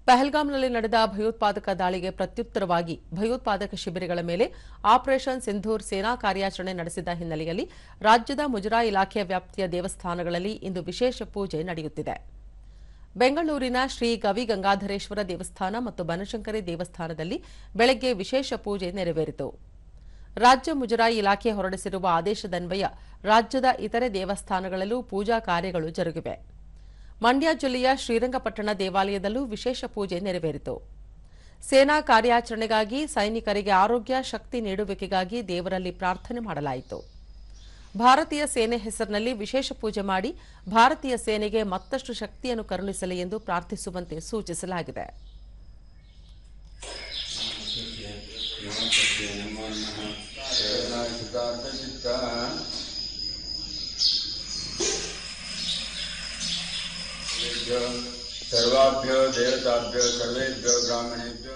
ಪಹಲ್ಗಾಮ್ನಲ್ಲಿ ನಡೆದ ಭಯೋತ್ಪಾದಕ ದಾಳಿಗೆ ಪ್ರತ್ಯುತ್ತರವಾಗಿ ಭಯೋತ್ಪಾದಕ ಶಿಬಿರಗಳ ಮೇಲೆ ಆಪರೇಷನ್ ಸಿಂಧೂರ್ ಸೇನಾ ಕಾರ್ಯಾಚರಣೆ ನಡೆಸಿದ ಹಿನ್ನೆಲೆಯಲ್ಲಿ ರಾಜ್ಯದ ಮುಜರಾಯಿ ಇಲಾಖೆಯ ವ್ಯಾಪ್ತಿಯ ದೇವಸ್ಥಾನಗಳಲ್ಲಿ ಇಂದು ವಿಶೇಷ ಪೂಜೆ ನಡೆಯುತ್ತಿದೆ. ಬೆಂಗಳೂರಿನ ಶ್ರೀ ಗವಿಗಂಗಾಧರೇಶ್ವರ ದೇವಸ್ಥಾನ ಮತ್ತು ಬನಶಂಕರಿ ದೇವಸ್ಥಾನದಲ್ಲಿ ಬೆಳಗ್ಗೆ ವಿಶೇಷ ಪೂಜೆ ನೆರವೇರಿತು. ರಾಜ್ಯ ಮುಜರಾಯಿ ಇಲಾಖೆ ಹೊರಡಿಸಿರುವ ಆದೇಶದನ್ವಯ ರಾಜ್ಯದ ಇತರೆ ದೇವಸ್ಥಾನಗಳಲ್ಲೂ ಪೂಜಾ ಕಾರ್ಯಗಳು ಜರುಗಿವೆ. ಮಂಡ್ಯ ಜಿಲ್ಲೆಯ ಶ್ರೀರಂಗಪಟ್ಟಣ ದೇವಾಲಯದಲ್ಲೂ ವಿಶೇಷ ಪೂಜೆ ನೆರವೇರಿತು. ಸೇನಾ ಕಾರ್ಯಾಚರಣೆಗಾಗಿ ಸೈನಿಕರಿಗೆ ಆರೋಗ್ಯ ಶಕ್ತಿ ನೀಡುವಿಕೆಗಾಗಿ ದೇವರಲ್ಲಿ ಪ್ರಾರ್ಥನೆ ಮಾಡಲಾಯಿತು. ಭಾರತೀಯ ಸೇನೆ ಹೆಸರಿನಲ್ಲಿ ವಿಶೇಷ ಪೂಜೆ ಮಾಡಿ ಭಾರತೀಯ ಸೇನೆಗೆ ಮತ್ತಷ್ಟು ಶಕ್ತಿಯನ್ನು ಕರುಣಿಸಲಿ ಎಂದು ಪ್ರಾರ್ಥಿಸುವಂತೆ ಸೂಚಿಸಲಾಗಿದೆ. सर्वाभ्यो देवताभ्यो सर्वेभ्यो ब्राह्मणेभ्यो